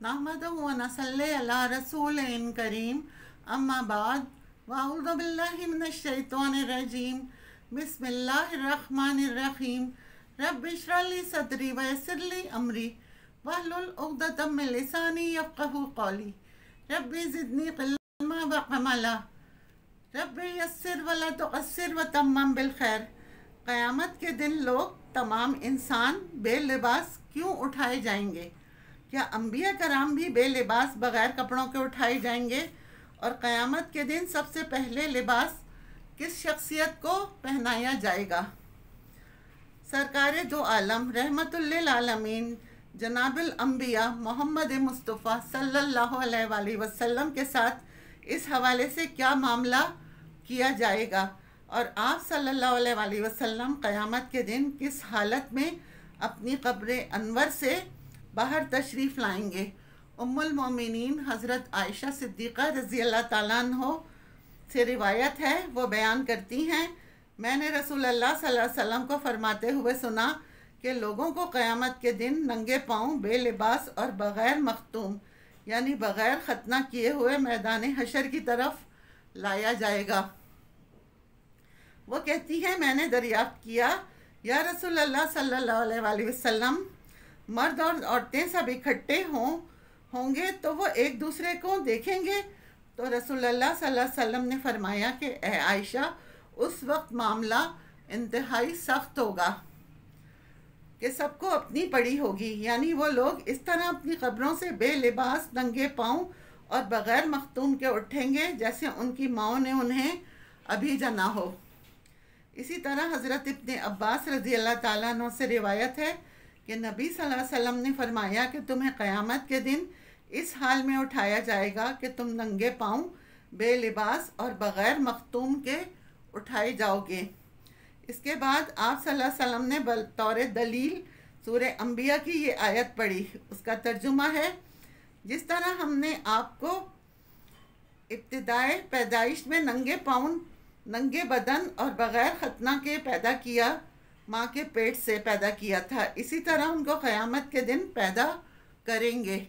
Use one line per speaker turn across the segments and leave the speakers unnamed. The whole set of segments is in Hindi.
नहमदुहु व नसल्ली अला रसूलिन करीम अम्मा बाद वअऊज़ु बिल्लाहि मिनश शैतानिर रजीम बिस्मिल्लाहिर रहमानिर रहीम रब्बि इश्रह ली सदरी व यस्सिर ली अमरी वहलुल उक़दतम मिन लिसानी यफ़क़हू क़ौली रब्बि ज़िदनी इल्मा व अमला रब्बि यस्सिर व ला तुअस्सिर व तम्मम बिल खैर। क़यामत के दिन लोग तमाम इंसान बेलिबास क्यों उठाए जाएंगे? क्या अंबिया कराम भी बेलिबास बग़ैर कपड़ों के उठाए जाएंगे? और क़यामत के दिन सबसे पहले लिबास किस शख्सियत को पहनाया जाएगा? सरकार दो आलम रहमतुल लिल आलमीन जनाबुल अंबिया मोहम्मद मुस्तफ़ा सल्लल्लाहु अलैहि वसल्लम के साथ इस हवाले से क्या मामला किया जाएगा और आप सल्लल्लाहु अलैहि वसल्लम क़यामत के दिन किस हालत में अपनी क़ब्र अनवर से बाहर तशरीफ़ लाएंगे? उम्मुल मोमिनीन हज़रत आयशा सिद्दीक़ा रज़ी अल्लाह ताला अन्हा से रिवायत है, वो बयान करती हैं, मैंने रसूलुल्लाह सल्लल्लाहु अलैहि वसल्लम को फरमाते हुए सुना कि लोगों को क़यामत के दिन नंगे पाँव बेलिबास और बग़ैर मख्तूम यानी बग़ैर ख़तना किए हुए मैदान हशर की तरफ लाया जाएगा। वो कहती हैं, मैंने दरियाफ़्त किया, या रसूलुल्लाह सल्लल्लाहु अलैहि वसल्लम, मर्द और औरतें सब इकट्ठे होंगे तो वो एक दूसरे को देखेंगे? तो रसूलुल्लाह सल्लल्लाहु अलैहि वसल्लम ने फरमाया कि ए आयशा, उस वक्त मामला इंतहाई सख्त होगा कि सबको अपनी पड़ी होगी, यानी वो लोग इस तरह अपनी कब्रों से बेलिबास नंगे पाँव और बग़ैर मख्तूम के उठेंगे जैसे उनकी माओ ने उन्हें अभी जना हो। इसी तरह हज़रत इब्ने अब्बास रज़ी अल्लाह ताला अन्हु से रिवायत है कि नबी सल्लल्लाहु अलैहि वसल्लम ने फरमाया कि तुम्हें क़यामत के दिन इस हाल में उठाया जाएगा कि तुम नंगे पाँव बेलिबास और बग़ैर मख्तूम के उठाए जाओगे। इसके बाद आप सल्लल्लाहु अलैहि वसल्लम ने बतौर दलील सूरह अंबिया की ये आयत पढ़ी। उसका तर्जुमा है, जिस तरह हमने आपको इब्तिदाए पैदाइश में नंगे पाँव नंगे बदन और बग़ैर ख़तना के पैदा किया, माँ के पेट से पैदा किया था, इसी तरह उनको क़यामत के दिन पैदा करेंगे,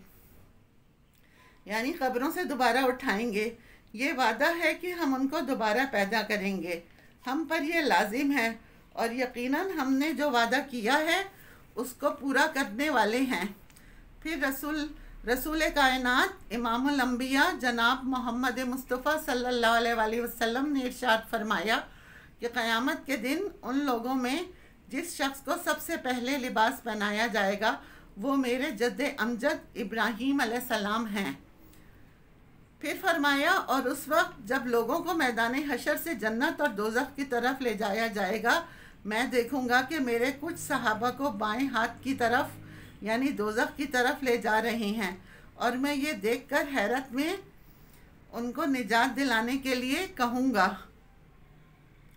यानी क़ब्रों से दोबारा उठाएंगे। ये वादा है कि हम उनको दोबारा पैदा करेंगे, हम पर यह लाजिम है और यकीनन हमने जो वादा किया है उसको पूरा करने वाले हैं। फिर रसूल कायनात इमामुल अंबिया जनाब मोहम्मद मुस्तफ़ा सल्लल्लाहु अलैहि वसल्लम ने इरशाद फरमाया कि क़यामत के दिन उन लोगों में जिस शख्स को सबसे पहले लिबास पहनाया जाएगा वो मेरे जद्द अमजद इब्राहीम अलैहिस्सलाम हैं। फिर फरमाया, और उस वक्त जब लोगों को मैदान हशर से जन्नत और दोज़ख की तरफ ले जाया जाएगा, मैं देखूंगा कि मेरे कुछ सहाबा को बाएं हाथ की तरफ यानी दोज़ख की तरफ ले जा रहे हैं और मैं ये देखकर हैरत में उनको निजात दिलाने के लिए कहूँगा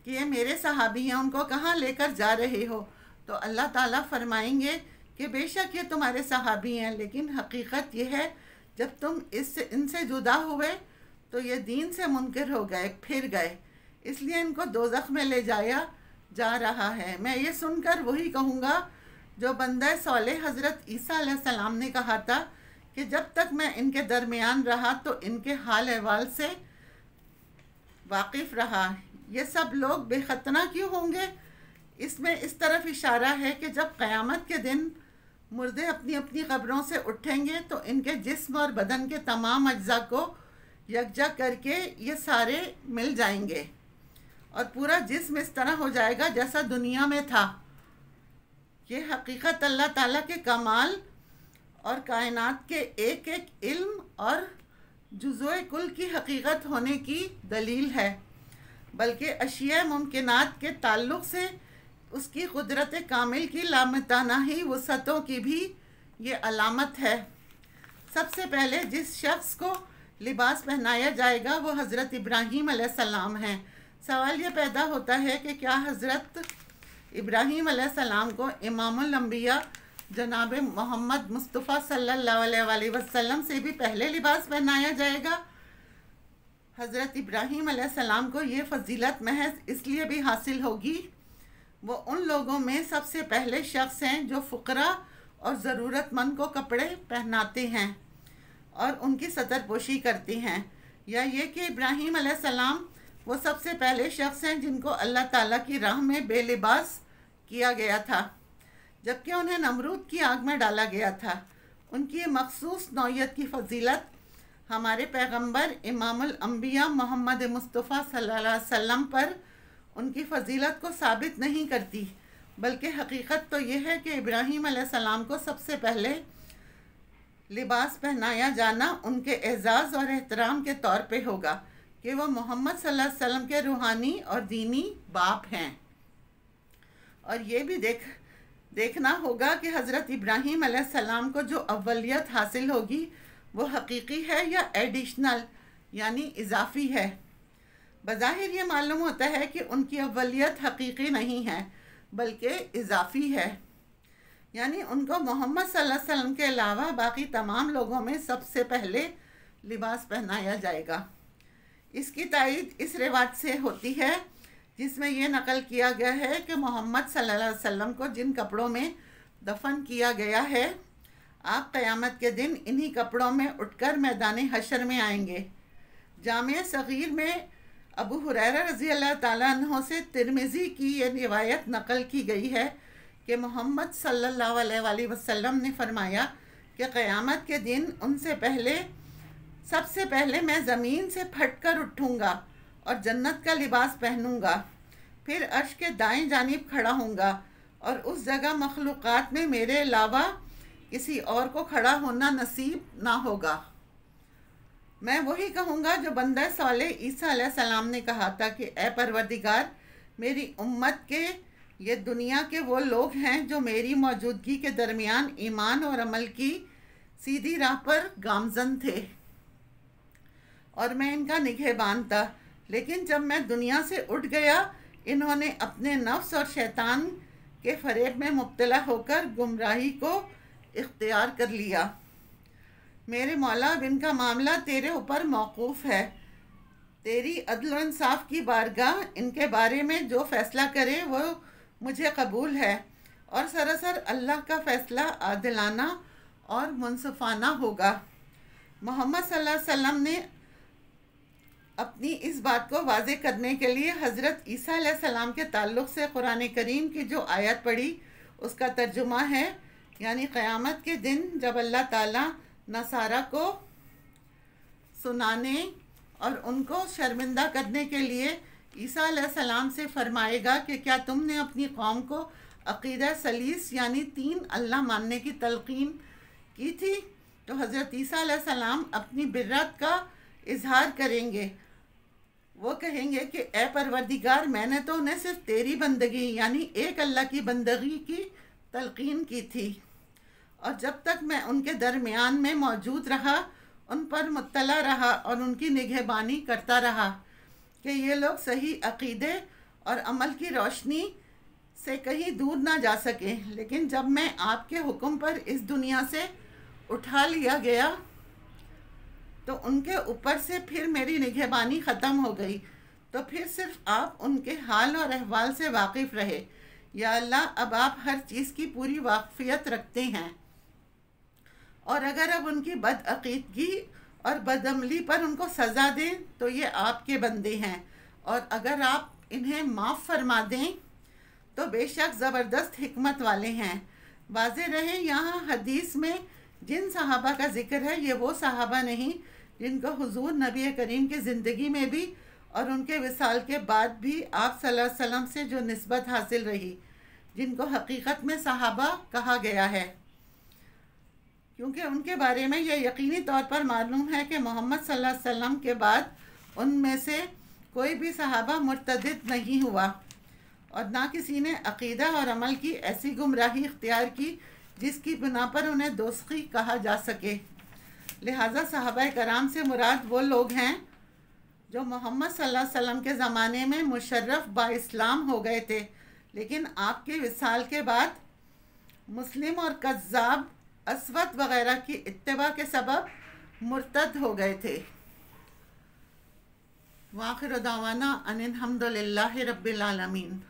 कि ये मेरे सहाबी हैं, उनको कहाँ लेकर जा रहे हो? तो अल्लाह ताला फरमाएंगे कि बेशक ये तुम्हारे सहाबी हैं, लेकिन हकीकत ये है जब तुम इनसे जुदा हुए तो ये दीन से मुनकिर हो गए, फिर गए, इसलिए इनको दोज़ख में ले जाया जा रहा है। मैं ये सुनकर वही कहूँगा जो बंदा सौलेह हज़रत ईसा अलैहिस्सलाम ने कहा था कि जब तक मैं इनके दरमियान रहा तो इनके हाल अहवाल से वाकिफ़ रहा। ये सब लोग बेखतना क्यों होंगे? इसमें इस तरफ इशारा है कि जब क़यामत के दिन मुर्दे अपनी अपनी कब्रों से उठेंगे तो इनके जिस्म और बदन के तमाम अज्जा को यकजा करके ये सारे मिल जाएंगे और पूरा जिस्म इस तरह हो जाएगा जैसा दुनिया में था। ये हकीकत अल्लाह ताला के कमाल और कायनात के एक एक इल्म और जुज़ो कुल की हकीकत होने की दलील है, बल्कि अशिया मुमकिनात के ताल्लुक़ से उसकी कुदरत कामिल की लामतानाही वसअतों की भी ये अलामत है। सबसे पहले जिस शख्स को लिबास पहनाया जाएगा वो हज़रत इब्राहीम अलैहिस्सलाम हैं। सवाल ये पैदा होता है कि क्या हज़रत इब्राहीम अलैहिस्सलाम को इमामुल अंबिया जनाब मोहम्मद मुस्तफ़ा सल्लल्लाहु अलैहि वसल्लम से भी पहले लिबास पहनाया जाएगा? हज़रत इब्राहीम अलैहिस्सलाम को ये फ़जीलत महज इसलिए भी हासिल होगी, वो उन लोगों में सबसे पहले शख्स हैं जो फ़ुक़रा और ज़रूरतमंद को कपड़े पहनाते हैं। और उनकी सतरपोशी करती हैं, या ये कि इब्राहीम अलैहिस्सलाम वो सबसे पहले शख्स हैं जिनको अल्लाह ताला की राह में बेलिबास किया गया था, जबकि उन्हें नमरूद की आग में डाला गया था। उनकी ये मखसूस नौयत की फजीलत हमारे पैगंबर इमामुल अंबिया मोहम्मद मुस्तफ़ा सल्लल्लाहु अलैहि वसल्लम पर उनकी फजीलत को साबित नहीं करती, बल्कि हकीकत तो यह है कि इब्राहीम अलैहिस्सलाम को सबसे पहले लिबास पहनाया जाना उनके एजाज़ और एहतराम के तौर पे होगा कि वह मोहम्मद सल्लल्लाहु अलैहि वसल्लम के रूहानी और दीनी बाप हैं। और ये भी देखना होगा कि हज़रत इब्राहीम अलैहिस्सलाम को जो अव्वलियत हासिल होगी वो हकीकी है या एडिशनल यानी इजाफ़ी है। बज़ाहिर ये मालूम होता है कि उनकी अव्वलियत हकीकी नहीं है बल्कि इजाफ़ी है, यानी उनको मोहम्मद सल्लल्लाहु अलैहि वसल्लम के अलावा बाकी तमाम लोगों में सबसे पहले लिबास पहनाया जाएगा। इसकी तायीद इस रिवाज से होती है जिसमें यह नकल किया गया है कि मोहम्मद सल्लल्लाहु अलैहि वसल्लम को जिन कपड़ों में दफन किया गया है, आप क़यामत के दिन इन्हीं कपड़ों में उठकर मैदान हशर में आएंगे। जामिया सगीर में अबू हुरैरा रज़ी अल्लाह ताला अन्हो से तिरमिज़ी की ये रिवायत नकल की गई है कि मोहम्मद सल्लल्लाहु अलैहि वसल्लम ने फरमाया कि क़यामत के दिन उनसे पहले सबसे पहले मैं ज़मीन से फटकर उठूँगा और जन्नत का लिबास पहनूँगा, फिर अर्श के दाएं जानिब खड़ा होऊंगा और उस जगह मखलूक़ात में मेरे अलावा किसी और को खड़ा होना नसीब ना होगा। मैं वही कहूँगा जो बंदा साले ईसा अलैहिस्सलाम ने कहा था कि ए परवरदिगार, मेरी उम्मत के ये दुनिया के वो लोग हैं जो मेरी मौजूदगी के दरमियान ईमान और अमल की सीधी राह पर गामजन थे और मैं इनका निगहबान था, लेकिन जब मैं दुनिया से उठ गया इन्होंने अपने नफ्स और शैतान के फरेब में मुब्तला होकर गुमराही को इख्तियार कर लिया। मेरे मौला, अब इनका मामला तेरे ऊपर मौकूफ़ है। तेरी अदल व इंसाफ की बारगाह इनके बारे में जो फ़ैसला करे वो मुझे कबूल है और सरासर अल्लाह का फ़ैसला आदिलाना और मुनसफ़ाना होगा। मोहम्मद सल्लल्लाहु अलैहि वसल्लम ने अपनी इस बात को वाज़े करने के लिए हज़रत ईसा अलैहिस्सलाम के ताल्लुक़ से कुरान करीम की जो आयत पढ़ी उसका तर्जुमा है, यानी क़यामत के दिन जब अल्लाह ताला नसारा को सुनाने और उनको शर्मिंदा करने के लिए ईसा अलैहिस्सलाम से फरमाएगा कि क्या तुमने अपनी कौम को अक़ीदा सलीस यानी 3 अल्लाह मानने की तलक़ीन की थी, तो हज़रत ईसा अलैहिस्सलाम अपनी बिर्रत का इजहार करेंगे। वो कहेंगे कि ए परवरदिगार, मैंने तो उन्हें सिर्फ तेरी बंदगी यानी एक अल्लाह की बंदगी की तलक़ीन की थी और जब तक मैं उनके दरमियान में मौजूद रहा उन पर मुत्तला रहा और उनकी निगहबानी करता रहा कि ये लोग सही अक़ीदे और अमल की रोशनी से कहीं दूर ना जा सकें। लेकिन जब मैं आपके हुक्म पर इस दुनिया से उठा लिया गया तो उनके ऊपर से फिर मेरी निगहबानी ख़त्म हो गई, तो फिर सिर्फ आप उनके हाल और अहवाल से वाकिफ़ रहे। या अल्लाह, अब आप हर चीज़ की पूरी वाक़फ़ियत रखते हैं और अगर अब उनकी बदअक़ीदगी और बदअमली पर उनको सज़ा दें तो ये आपके बंदे हैं, और अगर आप इन्हें माफ़ फरमा दें तो बेशक ज़बरदस्त हिकमत वाले हैं। वाज़े रहे, यहाँ हदीस में जिन सहाबा का ज़िक्र है ये वो सहाबा नहीं जिनको हुज़ूर नबी करीम की ज़िंदगी में भी और उनके विसाल के बाद भी आप सल्लल्लाहु अलैहि वसल्लम से जो निस्बत हासिल रही, जिनको हकीकत में सहाबा कहा गया है, क्योंकि उनके बारे में यह यकीनी तौर पर मालूम है कि मोहम्मद सल्लल्लाहु अलैहि वसल्लम के बाद उनमें से कोई भी सहाबा मुर्तदिद नहीं हुआ और ना किसी ने अक़ीदा और अमल की ऐसी गुमराही इख्तियार की जिसकी बिना पर उन्हें दोस्ती कहा जा सके। लिहाजा सहाबा कराम से मुराद वो लोग हैं जो मोहम्मद सल्लल्लाहु अलैहि वसल्लम के ज़माने में मुशर्रफ बाइस्लाम हो गए थे, लेकिन आपके विसाल के बाद मुस्लिम और कज़्ज़ाब अस्वद वग़ैरह की इत्तिबा के सबब मुर्तद हो गए थे। वाखिर दावाना अनिल हम्दुलिल्लाहि रब्बिल आलमीन।